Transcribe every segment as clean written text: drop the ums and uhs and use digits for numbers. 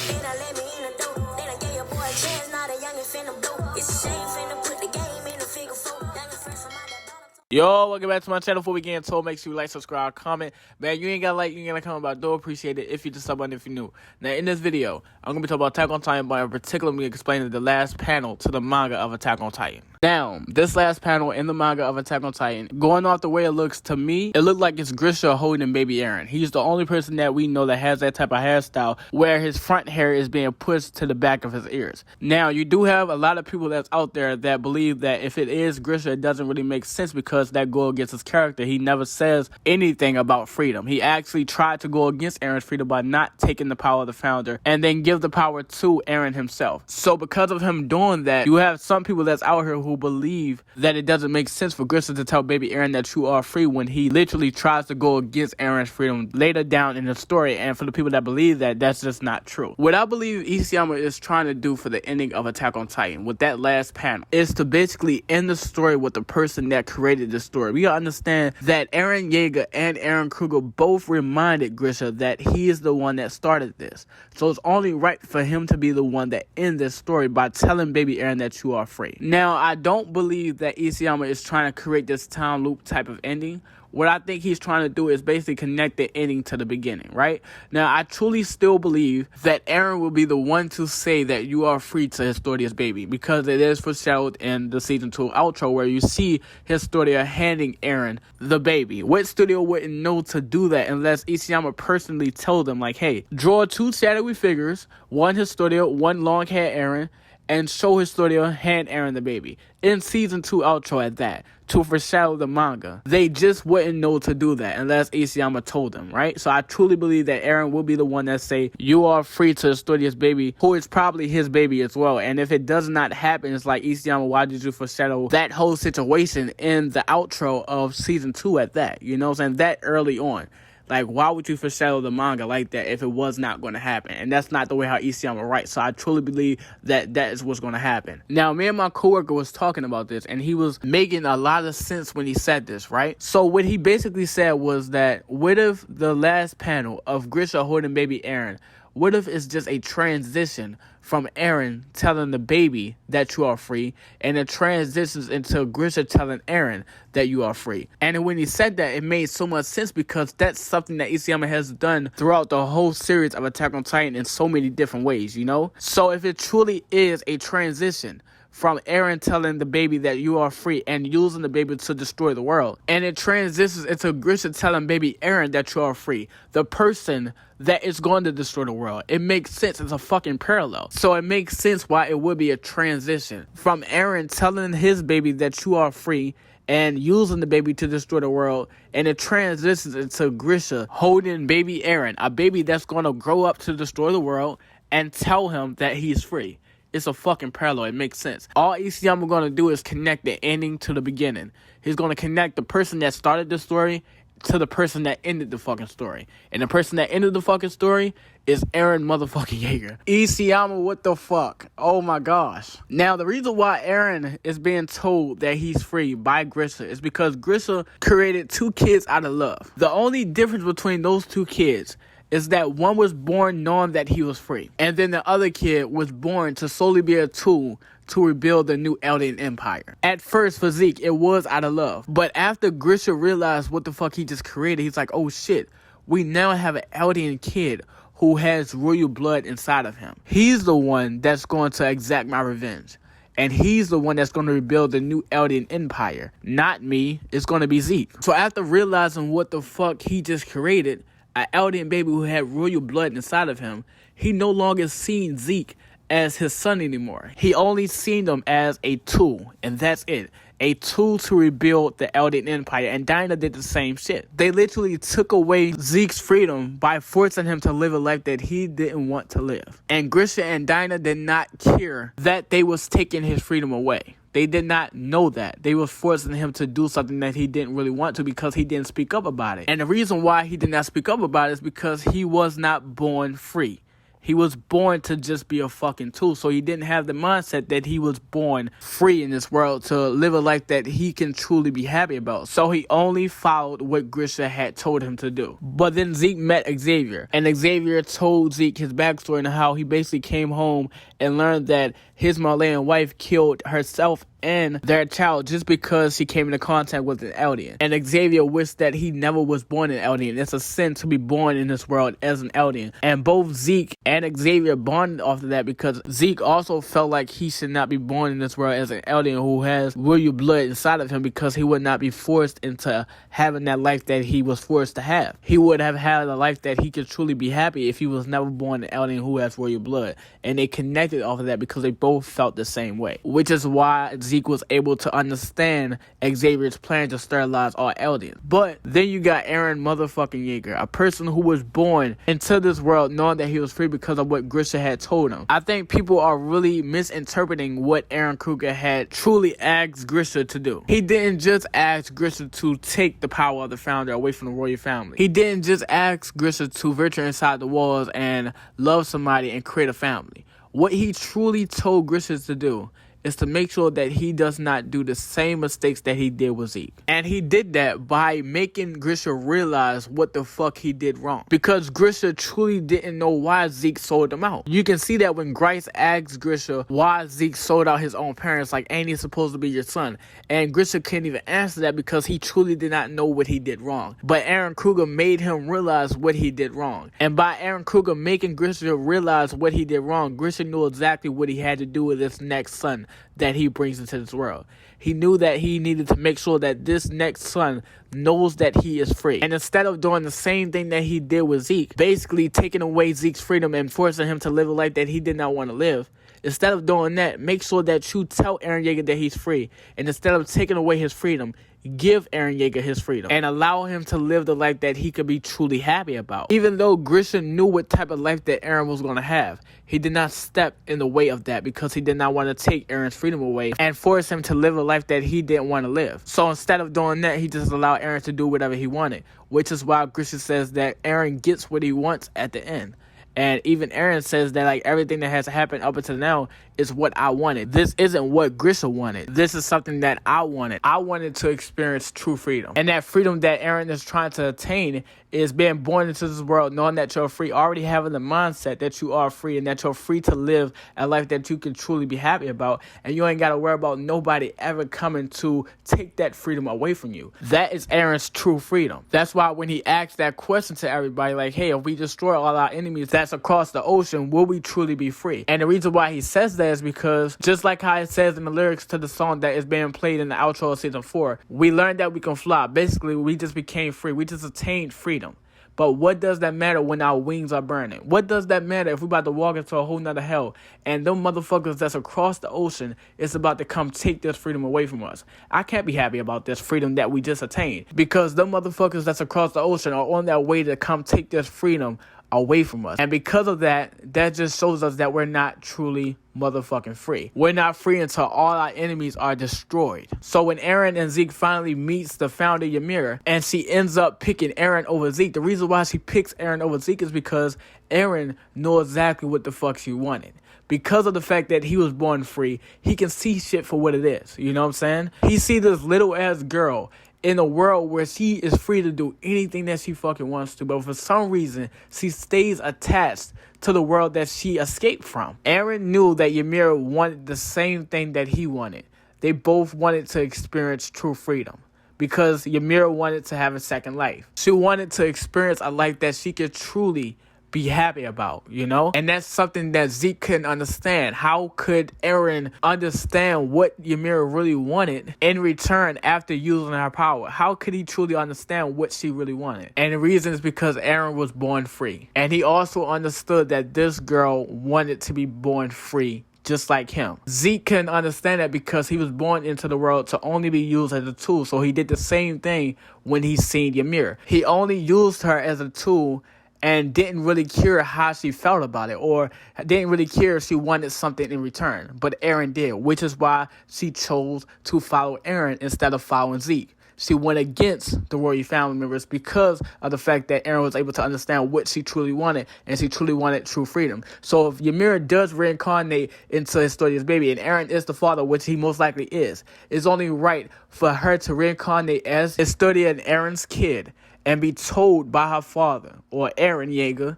Then I let me in the door. Then I gave your boy a chance, now the youngin' finna blow. It's a shame finna put the game in the figure four. Youngin' fresh from out that bottom. Yo, welcome back to my channel. Before we get into it, make sure you like, subscribe, comment. Man, you ain't gotta like, you ain't gotta comment, but I do appreciate it if you just sub button if you're new. Now, in this video, I'm gonna be talking about Attack on Titan, but in particular, I'm gonna be explaining the last panel to the manga of Attack on Titan. Now, this last panel in the manga of Attack on Titan, going off the way it looks to me, it looked like it's Grisha holding baby Eren. He's the only person that we know that has that type of hairstyle where his front hair is being pushed to the back of his ears. Now, you do have a lot of people that's out there that believe that if it is Grisha, it doesn't really make sense because that go against his character. He never says anything about freedom. He actually tried to go against Eren's freedom by not taking the power of the founder and then give the power to Eren himself. So because of him doing that, you have some people that's out here who believe that it doesn't make sense for Grisha to tell baby Eren that you are free when he literally tries to go against Eren's freedom later down in the story. And for the people that believe that, that's just not true. What I believe Isayama is trying to do for the ending of Attack on Titan with that last panel is to basically end the story with the person that created the story. We gotta understand that Eren Yeager and Eren Kruger both reminded Grisha that he is the one that started this. So it's only right for him to be the one that ends this story by telling baby Eren that you are free. Now, I don't believe that Isayama is trying to create this time loop type of ending. What I think he's trying to do is basically connect the ending to the beginning, right? Now, I truly still believe that Eren will be the one to say that you are free to Historia's baby, because it is foreshadowed in the season 2 outro where you see Historia handing Eren the baby. What studio wouldn't know to do that unless Isayama personally told them, like, hey, draw 2 shadowy figures, one Historia, one long-haired Eren, and show Historia hand Eren the baby. In season 2 outro at that, to foreshadow the manga. They just wouldn't know to do that unless Isayama told them, right? So I truly believe that Eren will be the one that say, you are free to Historia's baby, who is probably his baby as well. And if it does not happen, it's like, Isayama, why did you foreshadow that whole situation in the outro of season 2 at that? You know what I'm saying? That early on. Like, why would you foreshadow the manga like that if it was not going to happen? And that's not the way how Isayama writes. So I truly believe that that is what's going to happen. Now, me and my coworker was talking about this, and he was making a lot of sense when he said this, right? So what he basically said was that, what if the last panel of Grisha holding baby Eren, what if it's just a transition from Eren telling the baby that you are free, and it transitions into Grisha telling Eren that you are free? And when he said that, it made so much sense because that's something that Isayama has done throughout the whole series of Attack on Titan in so many different ways, you know? So if it truly is a transition from Eren telling the baby that you are free and using the baby to destroy the world, and it transitions into Grisha telling baby Eren that you are free, the person that is going to destroy the world, it makes sense. It's a fucking parallel. So it makes sense why it would be a transition from Eren telling his baby that you are free and using the baby to destroy the world, and it transitions into Grisha holding baby Eren, a baby that's going to grow up to destroy the world, and tell him that he's free. It's a fucking parallel. It makes sense. All Isayama going to do is connect the ending to the beginning. He's going to connect the person that started the story to the person that ended the fucking story. And the person that ended the fucking story is Eren motherfucking Yeager. Isayama, what the fuck? Oh my gosh. Now, the reason why Eren is being told that he's free by Grisha is because Grisha created 2 kids out of love. The only difference between those 2 kids is that one was born knowing that he was free, and then the other kid was born to solely be a tool to rebuild the new Eldian Empire. At first, for Zeke, it was out of love, but after Grisha realized what the fuck he just created, he's like, oh shit, we now have an Eldian kid who has royal blood inside of him. He's the one that's going to exact my revenge. And he's the one that's going to rebuild the new Eldian Empire. Not me. It's going to be Zeke. So after realizing what the fuck he just created, an Eldian baby who had royal blood inside of him, he no longer seen Zeke as his son anymore. He only seen them as a tool, and that's it. A tool to rebuild the Eldian Empire, and Dinah did the same shit. They literally took away Zeke's freedom by forcing him to live a life that he didn't want to live. And Grisha and Dinah did not care that they was taking his freedom away. They did not know that. They were forcing him to do something that he didn't really want to because he didn't speak up about it. And the reason why he did not speak up about it is because he was not born free. He was born to just be a fucking tool. So he didn't have the mindset that he was born free in this world to live a life that he can truly be happy about. So he only followed what Grisha had told him to do. But then Zeke met Xavier, and Xavier told Zeke his backstory and how he basically came home and learned that his Marleyan wife killed herself and their child just because she came into contact with an Eldian. And Xavier wished that he never was born an Eldian. It's a sin to be born in this world as an Eldian. And both Zeke and Xavier bonded off of that because Zeke also felt like he should not be born in this world as an Eldian who has royal blood inside of him, because he would not be forced into having that life that he was forced to have. He would have had a life that he could truly be happy if he was never born an Eldian who has royal blood. And they connected off of that because they both felt the same way, which is why Zeke was able to understand Xavier's plan to sterilize all Eldians. But then you got Eren motherfucking Yeager, a person who was born into this world knowing that he was free because of what Grisha had told him. I think people are really misinterpreting what Eren Kruger had truly asked Grisha to do. He didn't just ask Grisha to take the power of the founder away from the royal family. He didn't just ask Grisha to venture inside the walls and love somebody and create a family. What he truly told Grisha to do is to make sure that he does not do the same mistakes that he did with Zeke. And he did that by making Grisha realize what the fuck he did wrong. Because Grisha truly didn't know why Zeke sold him out. You can see that when Grice asks Grisha why Zeke sold out his own parents, like, ain't he supposed to be your son? And Grisha couldn't even answer that because he truly did not know what he did wrong. But Eren Kruger made him realize what he did wrong. And by Eren Kruger making Grisha realize what he did wrong, Grisha knew exactly what he had to do with his next son that he brings into this world. He knew that he needed to make sure that this next son knows that he is free. And instead of doing the same thing that he did with Zeke, basically taking away Zeke's freedom and forcing him to live a life that he did not want to live, instead of doing that, make sure that you tell Eren Yeager that he's free. And instead of taking away his freedom, give Eren Yeager his freedom and allow him to live the life that he could be truly happy about. Even though Grisha knew what type of life that Eren was going to have, he did not step in the way of that because he did not want to take Eren's freedom away and force him to live a life that he didn't want to live. So instead of doing that, he just allowed Eren to do whatever he wanted, which is why Grisha says that Eren gets what he wants at the end. And even Eren says that, like, everything that has happened up until now is what I wanted. This isn't what Grisha wanted. This is something that I wanted. I wanted to experience true freedom. And that freedom that Eren is trying to attain is being born into this world knowing that you're free, already having the mindset that you are free and that you're free to live a life that you can truly be happy about. And you ain't got to worry about nobody ever coming to take that freedom away from you. That is Eren's true freedom. That's why when he asked that question to everybody, like, hey, if we destroy all our enemies that's across the ocean, will we truly be free? And the reason why he says that is because, just like how it says in the lyrics to the song that is being played in the outro of season 4, we learned that we can fly. Basically, we just became free. We just attained freedom. But what does that matter when our wings are burning? What does that matter if we're about to walk into a whole nother hell and them motherfuckers that's across the ocean is about to come take this freedom away from us? I can't be happy about this freedom that we just attained because them motherfuckers that's across the ocean are on their way to come take this freedom away from us. And because of that, that just shows us that we're not truly motherfucking free. We're not free until all our enemies are destroyed. So when Eren and Zeke finally meets the founder Ymir and she ends up picking Eren over Zeke, the reason why she picks Eren over Zeke is because Eren knew exactly what the fuck she wanted. Because of the fact that he was born free, he can see shit for what it is. You know what I'm saying? He see this little ass girl in a world where she is free to do anything that she fucking wants to, but for some reason, she stays attached to the world that she escaped from. Eren knew that Ymir wanted the same thing that he wanted. They both wanted to experience true freedom because Ymir wanted to have a second life. She wanted to experience a life that she could truly be happy about, you know? And that's something that Zeke couldn't understand. How could Eren understand what Ymir really wanted in return after using her power? How could he truly understand what she really wanted? And the reason is because Eren was born free. And he also understood that this girl wanted to be born free just like him. Zeke couldn't understand that because he was born into the world to only be used as a tool. So he did the same thing when he seen Ymir. He only used her as a tool and didn't really care how she felt about it, or didn't really care if she wanted something in return. But Eren did, which is why she chose to follow Eren instead of following Zeke. she went against the royal family members because of the fact that Eren was able to understand what she truly wanted, and she truly wanted true freedom. So if Ymir does reincarnate into Historia's baby, and Eren is the father, which he most likely is, it's only right for her to reincarnate as Historia and Eren's kid and be told by her father, or Eren Yeager,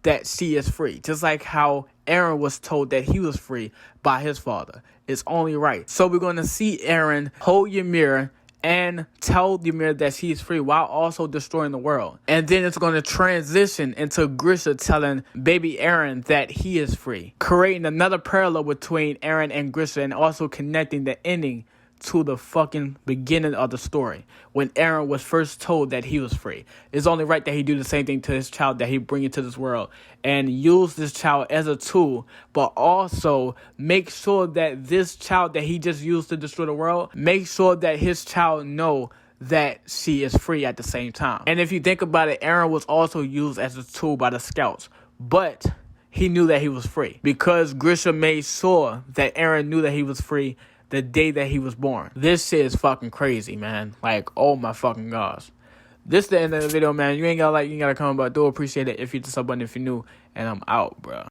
that she is free. Just like how Eren was told that he was free by his father. It's only right. So we're going to see Eren hold Ymir and tell Ymir that she is free while also destroying the world. And then it's going to transition into Grisha telling baby Eren that he is free, creating another parallel between Eren and Grisha, and also connecting the ending to the fucking beginning of the story when Eren was first told that he was free. It's only right that he do the same thing to his child that he bring into this world, and use this child as a tool, but also make sure that this child that he just used to destroy the world, make sure that his child know that she is free at the same time. And if you think about it, Eren was also used as a tool by the scouts, but he knew that he was free because Grisha made sure that Eren knew that he was free the day that he was born. This shit is fucking crazy, man. Like, oh my fucking gosh. This is the end of the video, man. You ain't gotta like, you ain't gotta comment, but I do appreciate it if you hit the sub button if you're new. And I'm out, bro.